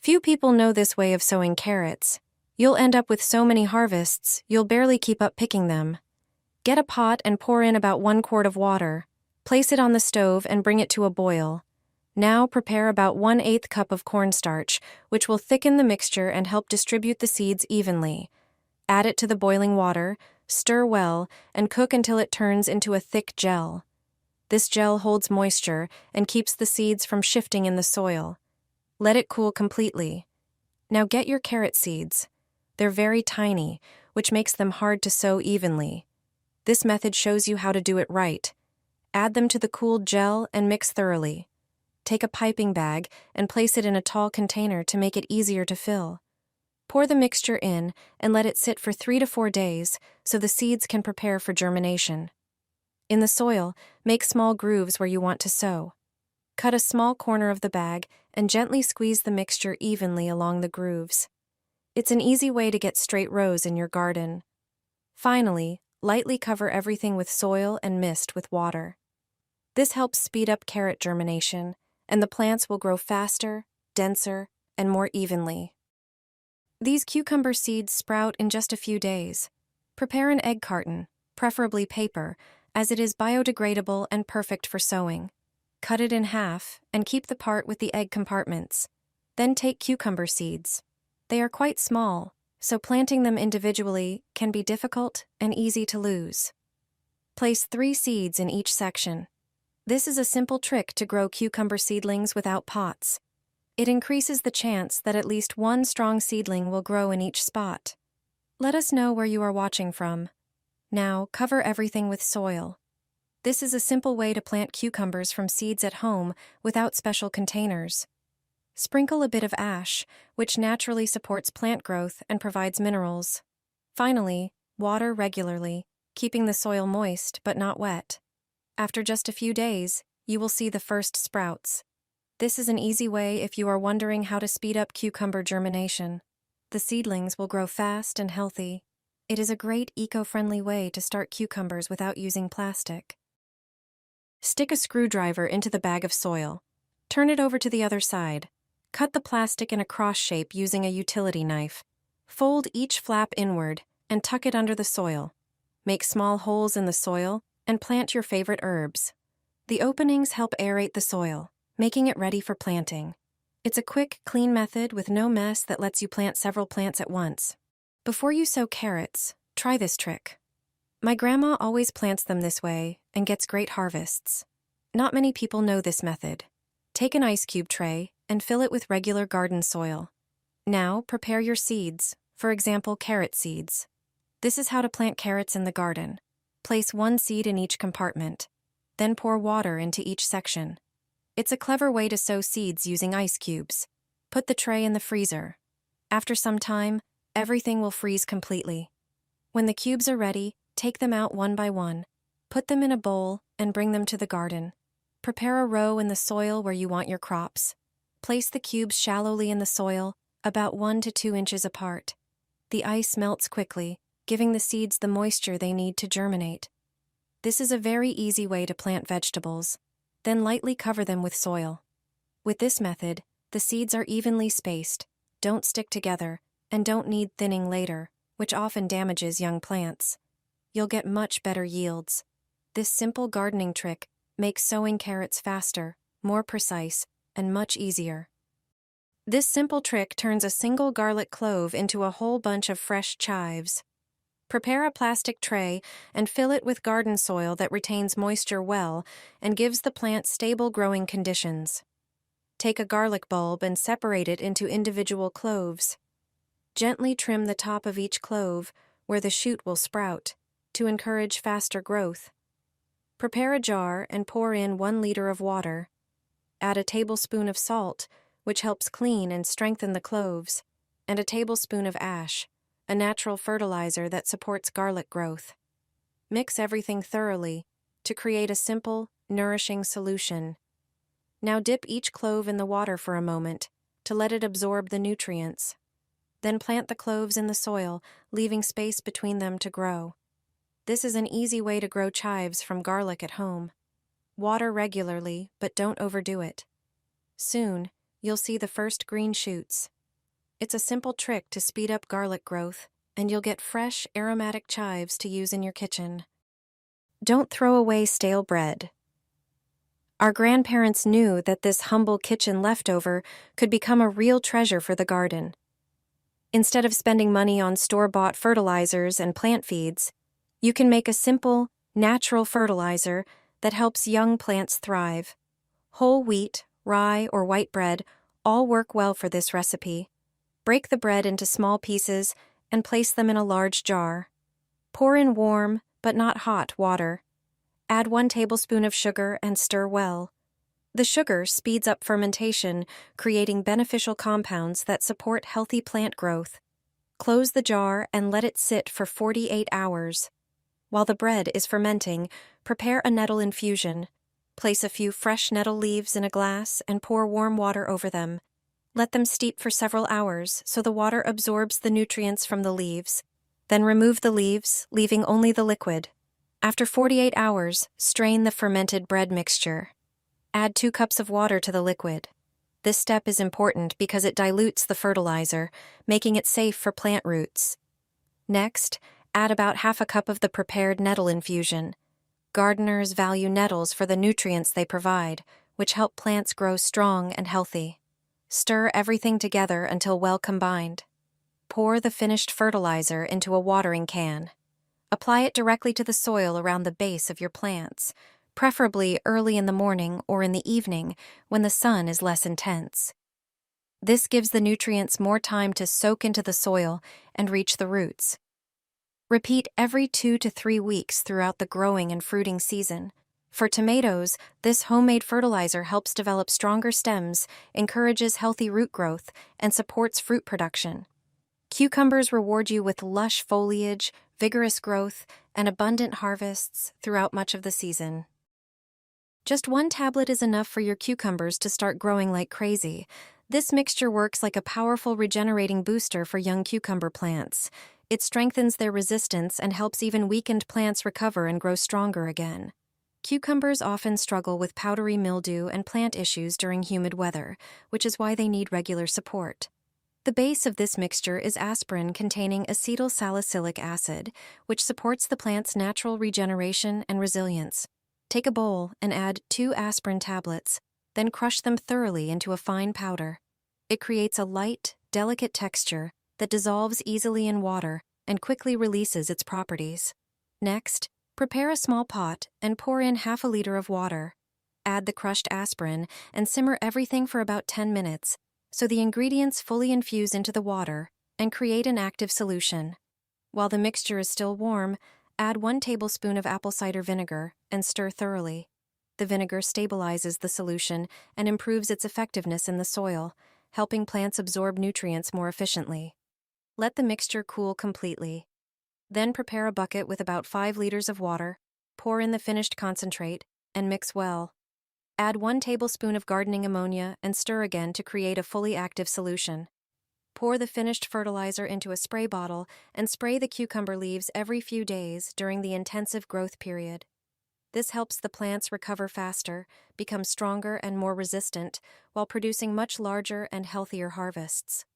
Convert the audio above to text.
Few people know this way of sowing carrots. You'll end up with so many harvests, you'll barely keep up picking them. Get a pot and pour in about 1 quart of water. Place it on the stove and bring it to a boil. Now prepare about 1/8 cup of cornstarch, which will thicken the mixture and help distribute the seeds evenly. Add it to the boiling water, stir well, and cook until it turns into a thick gel. This gel holds moisture and keeps the seeds from shifting in the soil. Let it cool completely. Now get your carrot seeds. They're very tiny, which makes them hard to sow evenly. This method shows you how to do it right. Add them to the cooled gel and mix thoroughly. Take a piping bag and place it in a tall container to make it easier to fill. Pour the mixture in and let it sit for 3 to 4 days so the seeds can prepare for germination. In the soil, make small grooves where you want to sow. Cut a small corner of the bag and gently squeeze the mixture evenly along the grooves. It's an easy way to get straight rows in your garden. Finally, lightly cover everything with soil and mist with water. This helps speed up carrot germination, and the plants will grow faster, denser, and more evenly. These cucumber seeds sprout in just a few days. Prepare an egg carton, preferably paper, as it is biodegradable and perfect for sowing. Cut it in half and keep the part with the egg compartments. Then take cucumber seeds. They are quite small, so planting them individually can be difficult and easy to lose. Place 3 seeds in each section. This is a simple trick to grow cucumber seedlings without pots. It increases the chance that at least one strong seedling will grow in each spot. Let us know where you are watching from. Now, cover everything with soil. This is a simple way to plant cucumbers from seeds at home without special containers. Sprinkle a bit of ash, which naturally supports plant growth and provides minerals. Finally, water regularly, keeping the soil moist but not wet. After just a few days, you will see the first sprouts. This is an easy way if you are wondering how to speed up cucumber germination. The seedlings will grow fast and healthy. It is a great eco-friendly way to start cucumbers without using plastic. Stick a screwdriver into the bag of soil. Turn it over to the other side. Cut the plastic in a cross shape using a utility knife. Fold each flap inward and tuck it under the soil. Make small holes in the soil and plant your favorite herbs. The openings help aerate the soil, making it ready for planting. It's a quick, clean method with no mess that lets you plant several plants at once. Before you sow carrots, try this trick. My grandma always plants them this way and gets great harvests. Not many people know this method. Take an ice cube tray and fill it with regular garden soil. Now prepare your seeds, for example carrot seeds. This is how to plant carrots in the garden. Place 1 seed in each compartment. Then pour water into each section. It's a clever way to sow seeds using ice cubes. Put the tray in the freezer. After some time, everything will freeze completely. When the cubes are ready, take them out one by one. Put them in a bowl and bring them to the garden. Prepare a row in the soil where you want your crops. Place the cubes shallowly in the soil, about 1 to 2 inches apart. The ice melts quickly, giving the seeds the moisture they need to germinate. This is a very easy way to plant vegetables. Then lightly cover them with soil. With this method, the seeds are evenly spaced, don't stick together, and don't need thinning later, which often damages young plants. You'll get much better yields. This simple gardening trick makes sowing carrots faster, more precise, and much easier. This simple trick turns a single garlic clove into a whole bunch of fresh chives. Prepare a plastic tray and fill it with garden soil that retains moisture well and gives the plant stable growing conditions. Take a garlic bulb and separate it into individual cloves. Gently trim the top of each clove, where the shoot will sprout, to encourage faster growth. Prepare a jar and pour in 1 liter of water. Add a tablespoon of salt, which helps clean and strengthen the cloves, and a tablespoon of ash, a natural fertilizer that supports garlic growth. Mix everything thoroughly to create a simple, nourishing solution. Now dip each clove in the water for a moment to let it absorb the nutrients. Then plant the cloves in the soil, leaving space between them to grow. This is an easy way to grow chives from garlic at home. Water regularly, but don't overdo it. Soon, you'll see the first green shoots. It's a simple trick to speed up garlic growth, and you'll get fresh, aromatic chives to use in your kitchen. Don't throw away stale bread. Our grandparents knew that this humble kitchen leftover could become a real treasure for the garden. Instead of spending money on store-bought fertilizers and plant feeds, you can make a simple, natural fertilizer that helps young plants thrive. Whole wheat, rye, or white bread all work well for this recipe. Break the bread into small pieces and place them in a large jar. Pour in warm, but not hot, water. Add 1 tablespoon of sugar and stir well. The sugar speeds up fermentation, creating beneficial compounds that support healthy plant growth. Close the jar and let it sit for 48 hours. While the bread is fermenting, prepare a nettle infusion. Place a few fresh nettle leaves in a glass and pour warm water over them. Let them steep for several hours so the water absorbs the nutrients from the leaves. Then remove the leaves, leaving only the liquid. After 48 hours, strain the fermented bread mixture. Add 2 cups of water to the liquid. This step is important because it dilutes the fertilizer, making it safe for plant roots. Next, add about half a cup of the prepared nettle infusion. Gardeners value nettles for the nutrients they provide, which help plants grow strong and healthy. Stir everything together until well combined. Pour the finished fertilizer into a watering can. Apply it directly to the soil around the base of your plants, preferably early in the morning or in the evening when the sun is less intense. This gives the nutrients more time to soak into the soil and reach the roots. Repeat every 2 to 3 weeks throughout the growing and fruiting season. For tomatoes, this homemade fertilizer helps develop stronger stems, encourages healthy root growth, and supports fruit production. Cucumbers reward you with lush foliage, vigorous growth, and abundant harvests throughout much of the season. Just 1 tablet is enough for your cucumbers to start growing like crazy. This mixture works like a powerful regenerating booster for young cucumber plants. It strengthens their resistance and helps even weakened plants recover and grow stronger again. Cucumbers often struggle with powdery mildew and plant issues during humid weather, which is why they need regular support. The base of this mixture is aspirin containing acetylsalicylic acid, which supports the plant's natural regeneration and resilience. Take a bowl and add 2 aspirin tablets, then crush them thoroughly into a fine powder. It creates a light, delicate texture that dissolves easily in water and quickly releases its properties. Next, prepare a small pot and pour in half a liter of water. Add the crushed aspirin and simmer everything for about 10 minutes so the ingredients fully infuse into the water and create an active solution. While the mixture is still warm, add 1 tablespoon of apple cider vinegar and stir thoroughly. The vinegar stabilizes the solution and improves its effectiveness in the soil, helping plants absorb nutrients more efficiently. Let the mixture cool completely. Then prepare a bucket with about 5 liters of water, pour in the finished concentrate, and mix well. Add 1 tablespoon of gardening ammonia and stir again to create a fully active solution. Pour the finished fertilizer into a spray bottle and spray the cucumber leaves every few days during the intensive growth period. This helps the plants recover faster, become stronger and more resistant, while producing much larger and healthier harvests.